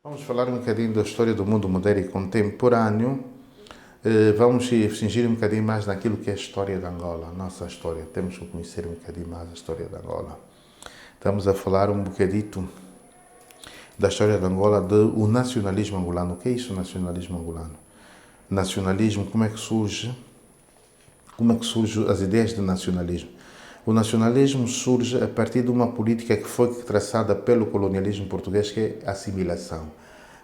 Vamos falar um bocadinho da história do mundo moderno e contemporâneo. Vamos fingir um bocadinho mais naquilo que é a história de Angola, a nossa história. Temos que conhecer um bocadinho mais a história de Angola. Estamos a falar um bocadito da história de Angola, do nacionalismo angolano. O que é isso, o nacionalismo angolano? Nacionalismo, como é que surge? Como é que surgem as ideias de nacionalismo? O nacionalismo surge a partir de uma política que foi traçada pelo colonialismo português, que é a assimilação.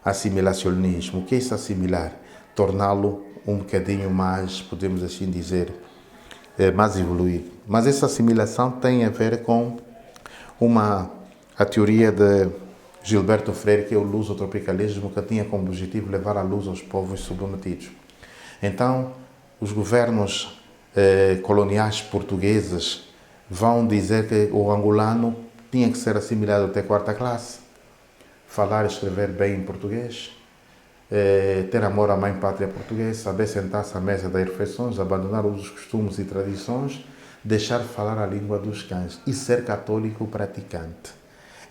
Assimilacionismo. O que é isso assimilar? Torná-lo um bocadinho mais, podemos assim dizer, mais evoluído. Mas essa assimilação tem a ver com a teoria de Gilberto Freire, que é o lusotropicalismo, que tinha como objetivo levar a luz aos povos submetidos. Então, os governos coloniais portugueses vão dizer que o angolano tinha que ser assimilado até quarta classe, falar e escrever bem em português, ter amor à mãe pátria portuguesa, saber sentar-se à mesa das refeições, abandonar os costumes e tradições, deixar falar a língua dos cães e ser católico praticante.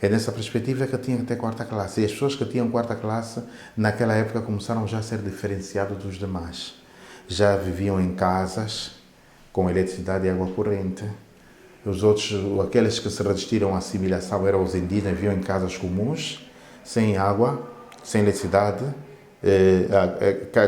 É nessa perspectiva que tinha que ter quarta classe. E as pessoas que tinham quarta classe, naquela época, começaram já a ser diferenciados dos demais. Já viviam em casas com eletricidade e água corrente. Os outros, aqueles que se resistiram à assimilação eram os indígenas, viviam em casas comuns, sem água, sem eletricidade,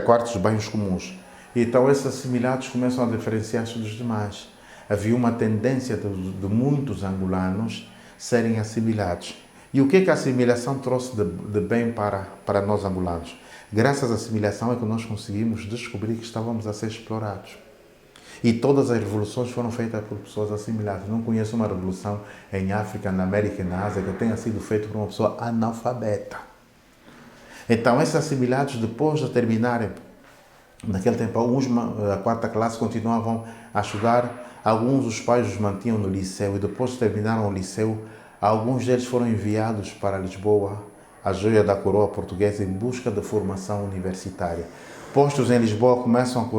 quartos de banhos comuns. Então, esses assimilados começam a diferenciar-se dos demais. Havia uma tendência de muitos angolanos serem assimilados. E o que é que a assimilação trouxe de bem para nós angolanos? Graças à assimilação é que nós conseguimos descobrir que estávamos a ser explorados. E todas as revoluções foram feitas por pessoas assimiladas. Não conheço uma revolução em África, na América e na Ásia que tenha sido feita por uma pessoa analfabeta. Então, esses assimilados, depois de terminarem, naquele tempo, alguns, a quarta classe, continuavam a estudar. Alguns, os pais os mantinham no liceu e depois de terminaram o liceu, alguns deles foram enviados para Lisboa, a joia da coroa portuguesa, em busca de formação universitária. Postos em Lisboa, começam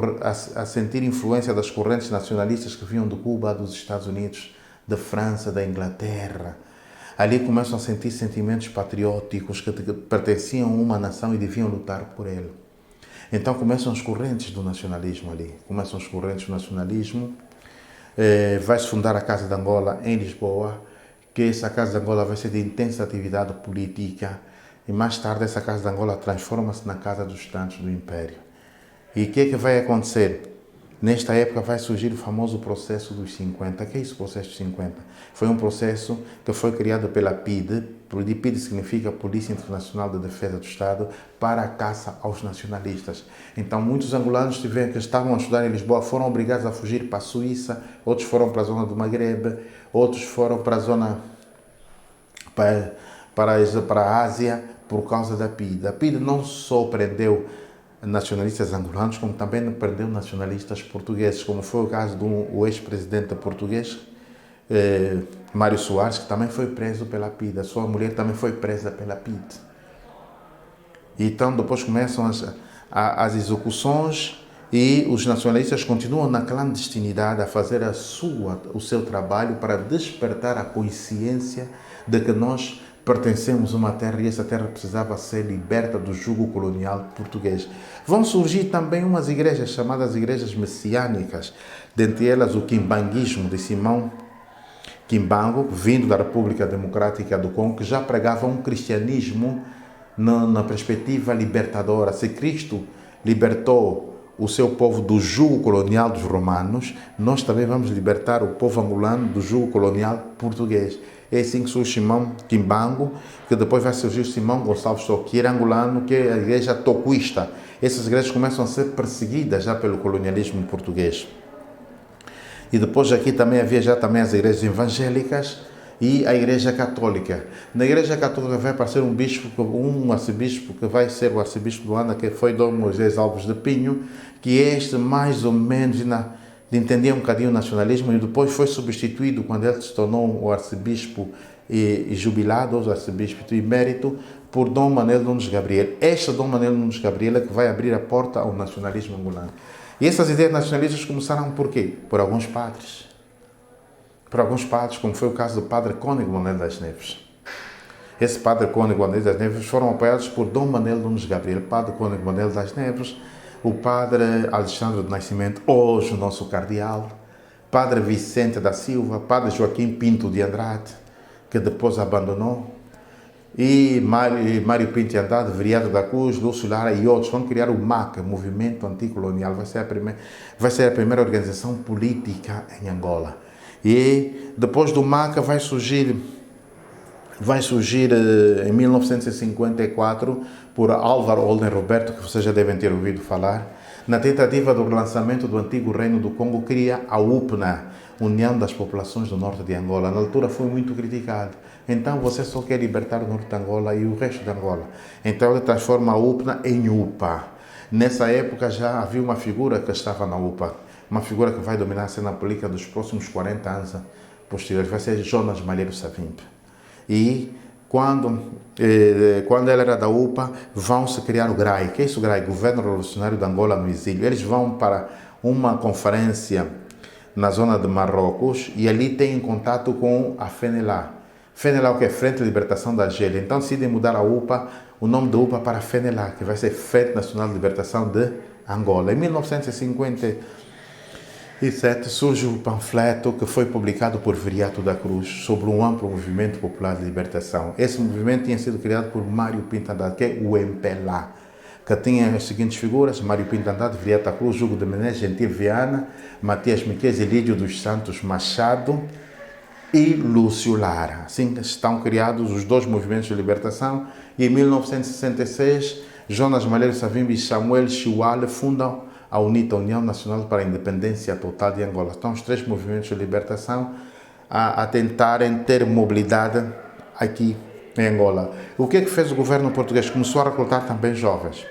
a sentir influência das correntes nacionalistas que vinham de Cuba, dos Estados Unidos, da França, da Inglaterra. Ali começam a sentir sentimentos patrióticos que pertenciam a uma nação e deviam lutar por ele. Então começam as correntes do nacionalismo ali. Começam as correntes do nacionalismo. Vai-se fundar a Casa de Angola em Lisboa, que essa Casa de Angola vai ser de intensa atividade política. E mais tarde essa Casa de Angola transforma-se na Casa dos Tantos do Império. E o que é que vai acontecer? Nesta época vai surgir o famoso processo dos 50. O que é isso, o processo dos 50? Foi um processo que foi criado pela PIDE. PIDE significa Polícia Internacional de Defesa do Estado, para a caça aos nacionalistas. Então muitos angolanos que estavam a estudar em Lisboa foram obrigados a fugir para a Suíça, outros foram para a zona do Magrebe, outros foram para a zona para a Ásia por causa da PIDE. A PIDE não só prendeu nacionalistas angolanos, como também prendeu nacionalistas portugueses, como foi o caso do ex-presidente português, Mário Soares, que também foi preso pela PIDE. A sua mulher também foi presa pela PIDE. Então, depois começam as execuções e os nacionalistas continuam na clandestinidade a fazer o seu trabalho para despertar a consciência de que nós pertencemos a uma terra e essa terra precisava ser liberta do jugo colonial português. Vão surgir também umas igrejas chamadas igrejas messiânicas, dentre elas o quimbanguismo de Simão Quimbango, vindo da República Democrática do Congo, que já pregava um cristianismo na perspectiva libertadora. Se Cristo libertou o seu povo do jugo colonial dos romanos, nós também vamos libertar o povo angolano do jugo colonial português. É assim que surge Simão Quimbango, que depois vai surgir Simão Gonçalves Toqueira, angolano, que é a igreja toquista. Essas igrejas começam a ser perseguidas já pelo colonialismo português. E depois aqui também havia já também as igrejas evangélicas e a igreja católica. Na igreja católica vai aparecer um arcebispo que vai ser o arcebispo de Luanda, que foi Dom Moisés Alves de Pinho, que este mais ou menos entendia um bocadinho o nacionalismo e depois foi substituído quando ele se tornou o arcebispo e jubilado, o arcebispo emérito, por Dom Manuel Nunes Gabriel. Este Dom Manuel Nunes Gabriel é que vai abrir a porta ao nacionalismo angolano. E essas ideias nacionalistas começaram por quê? Por alguns padres. Por alguns padres, como foi o caso do padre Cônego Manuel das Neves. Esse padre Cônego Manuel das Neves foram apoiados por Dom Manuel Nunes Gabriel, padre Cônego Manuel das Neves, o padre Alexandre do Nascimento, hoje o nosso cardeal, padre Vicente da Silva, padre Joaquim Pinto de Andrade, que depois abandonou, e Mário Pinto de Andrade, Viriato da Cruz, Lúcio Lara e outros vão criar o MACA, Movimento Anticolonial. Vai ser a primeira organização política em Angola. E depois do MACA vai surgir em 1954 por Álvaro Holden Roberto, que vocês já devem ter ouvido falar, na tentativa do relançamento do antigo Reino do Congo, cria a UPNA, União das Populações do Norte de Angola. Na altura foi muito criticado. Então você só quer libertar o Norte de Angola e o resto de Angola. Então ele transforma a UPNA em UPA. Nessa época já havia uma figura que estava na UPA, uma figura que vai dominar a cena política dos próximos 40 anos posteriores, vai ser Jonas Malheiro Savimbi. E quando ele era da UPA, vão se criar o GRAI. Que é isso, o GRAI? Governo Revolucionário de Angola no Exílio. Eles vão para uma conferência na zona de Marrocos e ali têm contato com a FENELA. FENELA, o que é Frente de Libertação da Argélia. Então decidem mudar a UPA, o nome da UPA para FENELA, que vai ser Frente Nacional de Libertação de Angola. Em 1957 surge o panfleto que foi publicado por Viriato da Cruz sobre um amplo movimento popular de libertação. Esse movimento tinha sido criado por Mário Pinto Andrade, que é o MPLA, que tinha as seguintes figuras: Mário Pinto Andrade, Viriato da Cruz, Hugo de Menezes, Gentil Viana, Matias Miquel, Elídio dos Santos Machado e Lúcio Lara. Assim estão criados os dois movimentos de libertação e em 1966 Jonas Malheiro Savimbi e Samuel Chiwale fundam a UNITA, União Nacional para a Independência Total de Angola. Estão os três movimentos de libertação a tentarem ter mobilidade aqui em Angola. O que é que fez o governo português? Começou a recrutar também jovens.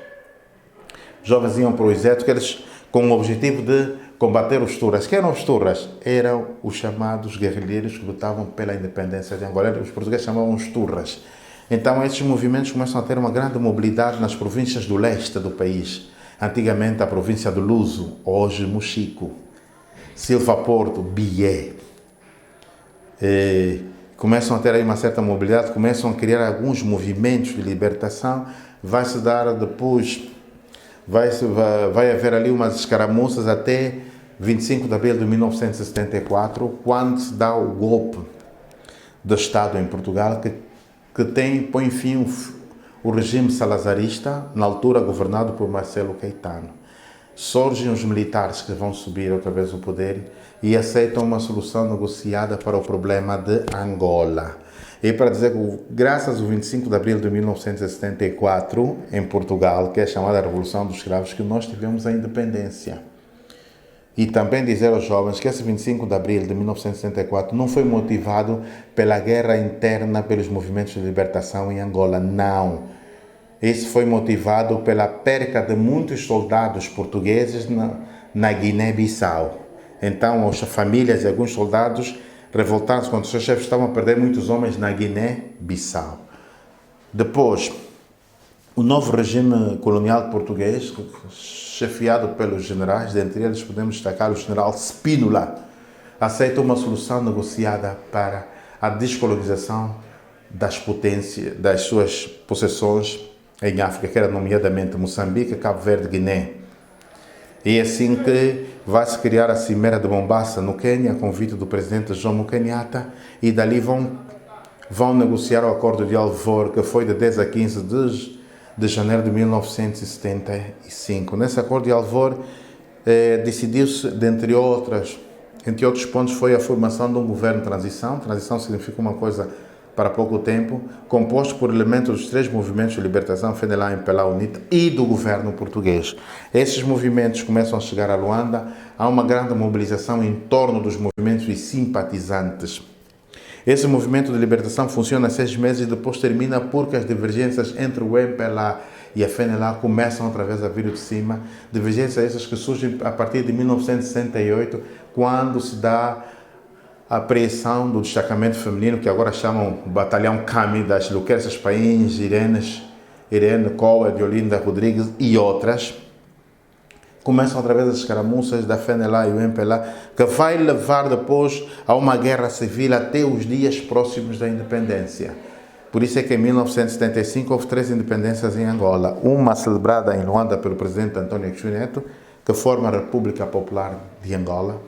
Jovens iam para o exército, eles com o objetivo de combater os Turas. Quem eram os Turas? Eram os chamados guerrilheiros que lutavam pela independência de Angola. Os portugueses chamavam os Turras. Então esses movimentos começam a ter uma grande mobilidade nas províncias do leste do país. Antigamente a província do Luso, hoje Mochico, Silva Porto, Bié. Começam a ter aí uma certa mobilidade, começam a criar alguns movimentos de libertação. Vai-se dar depois, vai haver ali umas escaramuças até 25 de abril de 1974, quando se dá o golpe de Estado em Portugal, que põe fim o regime salazarista, na altura governado por Marcelo Caetano. Surgem os militares que vão subir outra vez o poder e aceitam uma solução negociada para o problema de Angola. E para dizer que, graças ao 25 de abril de 1974, em Portugal, que é chamada Revolução dos Escravos, que nós tivemos a independência. E também dizer aos jovens que esse 25 de abril de 1974 não foi motivado pela guerra interna, pelos movimentos de libertação em Angola, não. Esse foi motivado pela perca de muitos soldados portugueses na Guiné-Bissau. Então, as famílias e alguns soldados revoltados contra os seus chefes estavam a perder muitos homens na Guiné-Bissau. Depois, o novo regime colonial português, chefiado pelos generais, dentre eles podemos destacar o general Spínola, aceita uma solução negociada para a descolonização das suas possessões em África, que era nomeadamente Moçambique, Cabo Verde, Guiné. E é assim que vai se criar a Cimeira de Mombasa, no Quênia, a convite do presidente Jomo Kenyatta, e dali vão negociar o Acordo de Alvor, que foi de 10 a 15 de janeiro de 1975. Nesse Acordo de Alvor, decidiu-se, entre outros pontos, foi a formação de um governo de transição. Transição significa uma coisa para pouco tempo, composto por elementos dos três movimentos de libertação, FENELA, MPLA, UNITA e do governo português. Esses movimentos começam a chegar a Luanda, há uma grande mobilização em torno dos movimentos e simpatizantes. Esse movimento de libertação funciona 6 meses e depois termina porque as divergências entre o MPLA e a FENELA começam outra vez a vir de cima. Divergências essas que surgem a partir de 1968, quando se dá a apreensão do destacamento feminino, que agora chamam Batalhão Cami, das Lucércias Pains, Irene Coa, de Olinda Rodrigues e outras. Começam através das escaramuças da FENELA e o MPLA, que vai levar depois a uma guerra civil até os dias próximos da independência. Por isso é que em 1975 houve 3 independências em Angola. Uma celebrada em Luanda pelo presidente António Neto, que forma a República Popular de Angola.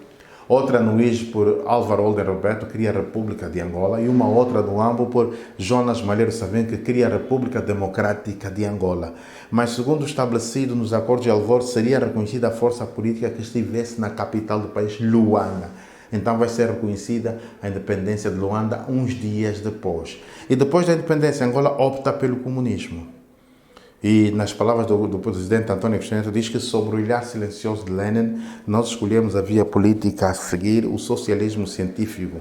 Outra no IJ por Álvaro Holder Roberto, que cria a República de Angola. E uma outra no AMBO por Jonas Malheiro Savim, que cria a República Democrática de Angola. Mas, segundo estabelecido nos acordos de Alvor, seria reconhecida a força política que estivesse na capital do país, Luanda. Então vai ser reconhecida a independência de Luanda uns dias depois. E depois da independência, Angola opta pelo comunismo. E nas palavras do presidente António Neto, diz que sobre o olhar silencioso de Lenin, nós escolhemos a via política a seguir, o socialismo científico.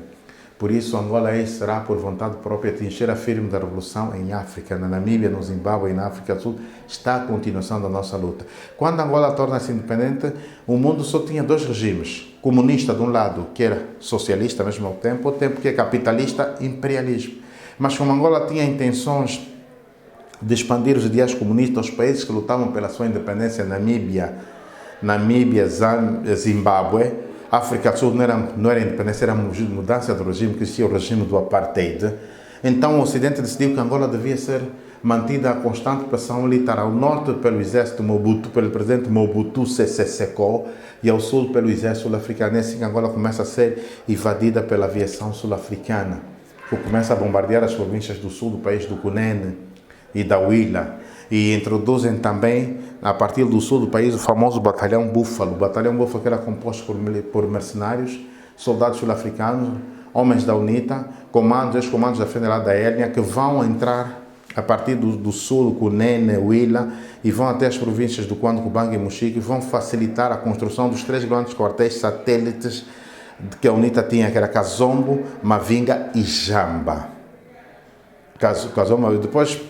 Por isso, Angola será, por vontade própria, trincheira firme da revolução em África, na Namíbia, no Zimbábue e na África do Sul, está a continuação da nossa luta. Quando Angola torna-se independente, o mundo só tinha 2 regimes. Comunista, de um lado, que era socialista ao mesmo tempo, que é capitalista, imperialismo. Mas como Angola tinha intenções de expandir os ideais comunistas aos países que lutavam pela sua independência, Namíbia, Zimbábue, África do Sul não era independência, era mudança do regime, que existia o regime do apartheid. Então o Ocidente decidiu que Angola devia ser mantida a constante pressão militar, ao norte pelo exército Mobutu, pelo presidente Mobutu Sese Seko, e ao sul pelo exército sul-africano. Assim que Angola começa a ser invadida pela aviação sul-africana, que começa a bombardear as províncias do sul do país, do Cunene e da Huila, e introduzem também, a partir do sul do país, o famoso Batalhão Búfalo. O Batalhão Búfalo, que era composto por mercenários, soldados sul-africanos, homens da UNITA, ex-comandos da Federal da Hérnia, que vão entrar a partir do sul, Cunene, Huila, e vão até as províncias do Cuando, Cubango e Mochique, e vão facilitar a construção dos 3 grandes quartéis satélites que a UNITA tinha, que era Kazombo, Mavinga e Jamba. Depois,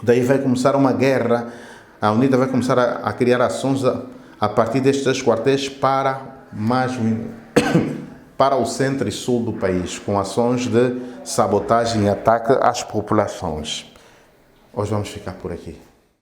daí vai começar uma guerra. A UNITA vai começar a criar ações a partir destes 3 quartéis para o centro e sul do país, com ações de sabotagem e ataque às populações. Hoje vamos ficar por aqui.